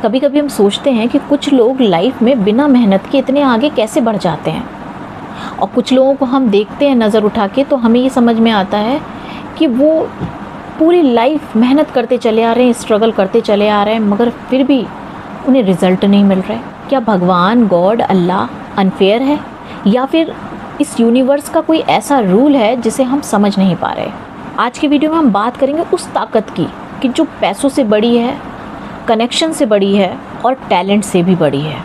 कभी कभी हम सोचते हैं कि कुछ लोग लाइफ में बिना मेहनत के इतने आगे कैसे बढ़ जाते हैं, और कुछ लोगों को हम देखते हैं नज़र उठा के तो हमें ये समझ में आता है कि वो पूरी लाइफ मेहनत करते चले आ रहे हैं, स्ट्रगल करते चले आ रहे हैं, मगर फिर भी उन्हें रिज़ल्ट नहीं मिल रहे। क्या भगवान, गॉड, अल्लाह अनफेयर है, या फिर इस यूनिवर्स का कोई ऐसा रूल है जिसे हम समझ नहीं पा रहे? आज की वीडियो में हम बात करेंगे उस ताकत की कि जो पैसों से बड़ी है, कनेक्शन से बड़ी है और टैलेंट से भी बड़ी है,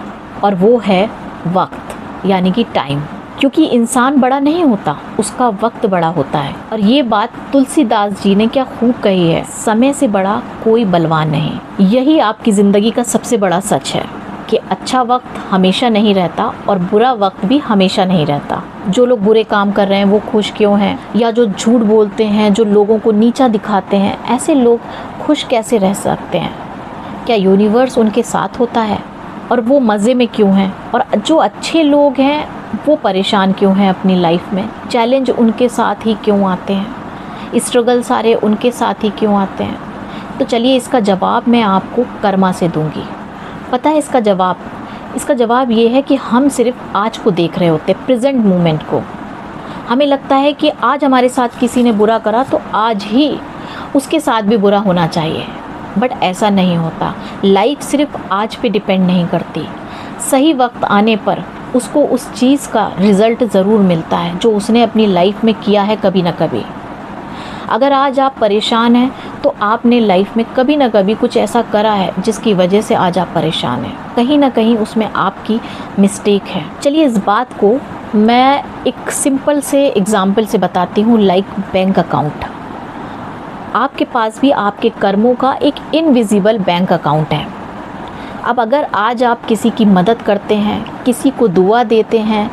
और वो है वक्त, यानी कि टाइम। क्योंकि इंसान बड़ा नहीं होता, उसका वक्त बड़ा होता है। और ये बात तुलसीदास जी ने क्या खूब कही है, समय से बड़ा कोई बलवान नहीं। यही आपकी ज़िंदगी का सबसे बड़ा सच है कि अच्छा वक्त हमेशा नहीं रहता और बुरा वक्त भी हमेशा नहीं रहता। जो लोग बुरे काम कर रहे हैं वो खुश क्यों हैं, या जो झूठ बोलते हैं, जो लोगों को नीचा दिखाते हैं, ऐसे लोग खुश कैसे रह सकते हैं? क्या यूनिवर्स उनके साथ होता है और वो मज़े में क्यों हैं? और जो अच्छे लोग हैं वो परेशान क्यों हैं अपनी लाइफ में? चैलेंज उनके साथ ही क्यों आते हैं? स्ट्रगल सारे उनके साथ ही क्यों आते हैं? तो चलिए इसका जवाब मैं आपको कर्मा से दूंगी। पता है इसका जवाब ये है कि हम सिर्फ आज को देख रहे होते, प्रेजेंट मोमेंट को। हमें लगता है कि आज हमारे साथ किसी ने बुरा करा तो आज ही उसके साथ भी बुरा होना चाहिए, बट ऐसा नहीं होता। लाइफ सिर्फ आज पे डिपेंड नहीं करती। सही वक्त आने पर उसको उस चीज़ का रिज़ल्ट ज़रूर मिलता है जो उसने अपनी लाइफ में किया है कभी ना कभी। अगर आज आप परेशान हैं तो आपने लाइफ में कभी ना कभी कुछ ऐसा करा है जिसकी वजह से आज आप परेशान हैं। कहीं ना कहीं उसमें आपकी मिस्टेक है। चलिए इस बात को मैं एक सिंपल से एग्जाम्पल से बताती हूँ, लाइक बैंक अकाउंट। आपके पास भी आपके कर्मों का एक इनविजिबल बैंक अकाउंट है। अब अगर आज आप किसी की मदद करते हैं, किसी को दुआ देते हैं,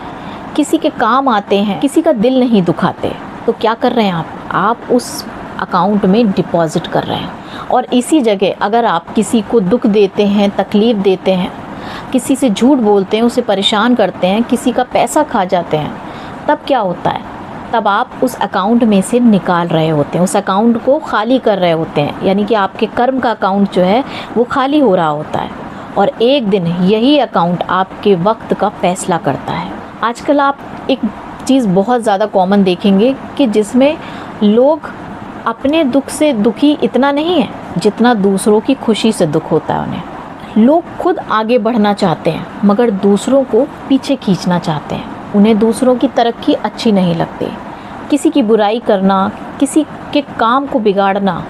किसी के काम आते हैं, किसी का दिल नहीं दुखाते, तो क्या कर रहे हैं आप उस अकाउंट में डिपॉजिट कर रहे हैं। और इसी जगह अगर आप किसी को दुख देते हैं, तकलीफ़ देते हैं, किसी से झूठ बोलते हैं, उसे परेशान करते हैं, किसी का पैसा खा जाते हैं, तब क्या होता है? तब आप उस अकाउंट में से निकाल रहे होते हैं, उस अकाउंट को खाली कर रहे होते हैं। यानी कि आपके कर्म का अकाउंट जो है वो खाली हो रहा होता है, और एक दिन यही अकाउंट आपके वक्त का फैसला करता है। आजकल आप एक चीज़ बहुत ज़्यादा कॉमन देखेंगे कि जिसमें लोग अपने दुख से दुखी इतना नहीं है जितना दूसरों की खुशी से दुख होता है उन्हें। लोग खुद आगे बढ़ना चाहते हैं मगर दूसरों को पीछे खींचना चाहते हैं। उन्हें दूसरों की तरक्की अच्छी नहीं लगती। किसी की बुराई करना, किसी के काम को बिगाड़ना,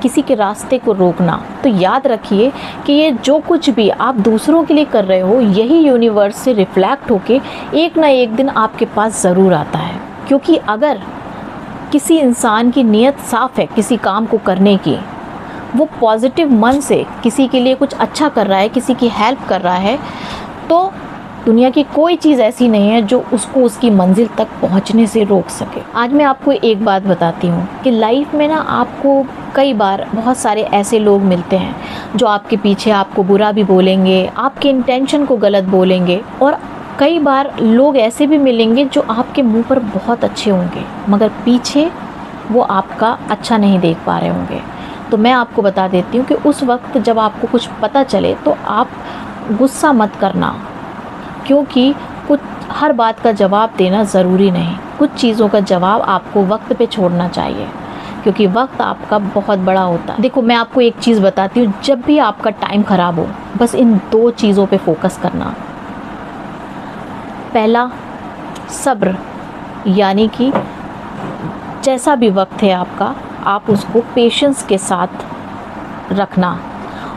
किसी के रास्ते को रोकना। तो याद रखिए कि ये जो कुछ भी आप दूसरों के लिए कर रहे हो, यही यूनिवर्स से रिफ्लेक्ट होके एक ना एक दिन आपके पास ज़रूर आता है। क्योंकि अगर किसी इंसान की नीयत साफ़ है किसी काम को करने की, वो पॉजिटिव मन से किसी के लिए कुछ अच्छा कर रहा है, किसी की हेल्प कर रहा है, तो दुनिया की कोई चीज़ ऐसी नहीं है जो उसको उसकी मंजिल तक पहुंचने से रोक सके। आज मैं आपको एक बात बताती हूँ कि लाइफ में ना आपको कई बार बहुत सारे ऐसे लोग मिलते हैं जो आपके पीछे आपको बुरा भी बोलेंगे, आपके इंटेंशन को गलत बोलेंगे, और कई बार लोग ऐसे भी मिलेंगे जो आपके मुंह पर बहुत अच्छे होंगे मगर पीछे वो आपका अच्छा नहीं देख पा रहे होंगे। तो मैं आपको बता देती हूँ कि उस वक्त जब आपको कुछ पता चले तो आप गुस्सा मत करना, क्योंकि कुछ हर बात का जवाब देना ज़रूरी नहीं। कुछ चीज़ों का जवाब आपको वक्त पे छोड़ना चाहिए, क्योंकि वक्त आपका बहुत बड़ा होता है। देखो मैं आपको एक चीज़ बताती हूँ, जब भी आपका टाइम ख़राब हो बस इन दो चीज़ों पे फोकस करना। पहला, सब्र, यानी कि जैसा भी वक्त है आपका, आप उसको पेशेंस के साथ रखना।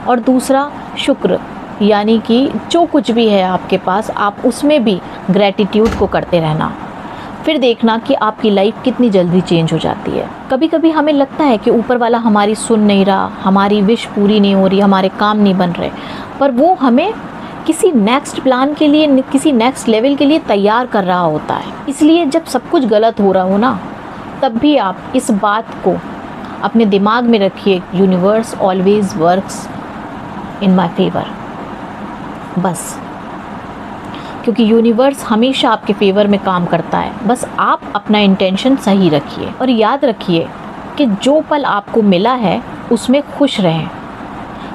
और दूसरा, शुक्र, यानी कि जो कुछ भी है आपके पास आप उसमें भी ग्रैटिट्यूड को करते रहना। फिर देखना कि आपकी लाइफ कितनी जल्दी चेंज हो जाती है। कभी कभी हमें लगता है कि ऊपर वाला हमारी सुन नहीं रहा, हमारी विश पूरी नहीं हो रही, हमारे काम नहीं बन रहे, पर वो हमें किसी नेक्स्ट प्लान के लिए, किसी नेक्स्ट लेवल के लिए तैयार कर रहा होता है। इसलिए जब सब कुछ गलत हो रहा हो ना, तब भी आप इस बात को अपने दिमाग में रखिए, universe always works in my favour. बस, क्योंकि यूनिवर्स हमेशा आपके फेवर में काम करता है। बस आप अपना इंटेंशन सही रखिए और याद रखिए कि जो पल आपको मिला है उसमें खुश रहें।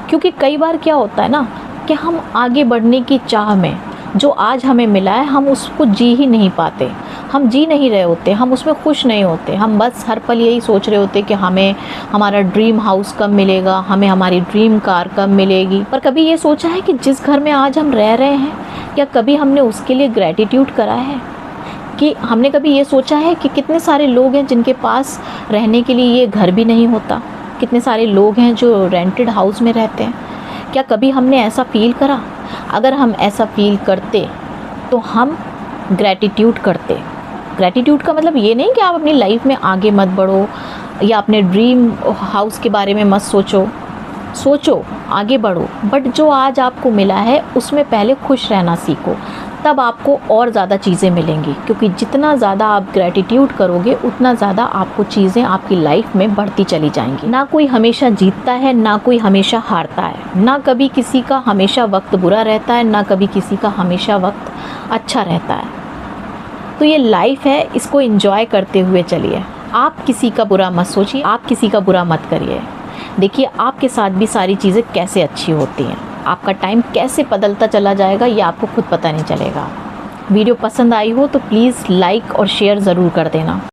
क्योंकि कई बार क्या होता है ना, कि हम आगे बढ़ने की चाह में जो आज हमें मिला है हम उसको जी ही नहीं पाते, हम जी नहीं रहे होते, हम उसमें खुश नहीं होते। हम बस हर पल यही सोच रहे होते कि हमें हमारा ड्रीम हाउस कब मिलेगा, हमें हमारी ड्रीम कार कब मिलेगी। पर कभी ये सोचा है कि जिस घर में आज हम रह रहे हैं, क्या कभी हमने उसके लिए ग्रैटिट्यूड करा है? कि हमने कभी ये सोचा है कि कितने सारे लोग हैं जिनके पास रहने के लिए ये घर भी नहीं होता, कितने सारे लोग हैं जो रेंटेड हाउस में रहते हैं। क्या कभी हमने ऐसा फ़ील करा? अगर हम ऐसा फ़ील करते तो हम ग्रैटिट्यूड करते। ग्रैटिट्यूड का मतलब ये नहीं कि आप अपनी लाइफ में आगे मत बढ़ो या अपने ड्रीम हाउस के बारे में मत सोचो, आगे बढ़ो, बट जो आज आपको मिला है उसमें पहले खुश रहना सीखो, तब आपको और ज़्यादा चीज़ें मिलेंगी। क्योंकि जितना ज़्यादा आप ग्रैटिट्यूड करोगे उतना ज़्यादा आपको चीज़ें आपकी लाइफ में बढ़ती चली जाएंगी। ना कोई हमेशा जीतता है, ना कोई हमेशा हारता है, ना कभी किसी का हमेशा वक्त बुरा रहता है, ना कभी किसी का हमेशा वक्त अच्छा रहता है। तो ये लाइफ है, इसको एंजॉय करते हुए चलिए। आप किसी का बुरा मत सोचिए, आप किसी का बुरा मत करिए। देखिए आपके साथ भी सारी चीज़ें कैसे अच्छी होती हैं, आपका टाइम कैसे बदलता चला जाएगा ये आपको खुद पता नहीं चलेगा। वीडियो पसंद आई हो तो प्लीज़ लाइक और शेयर ज़रूर कर देना।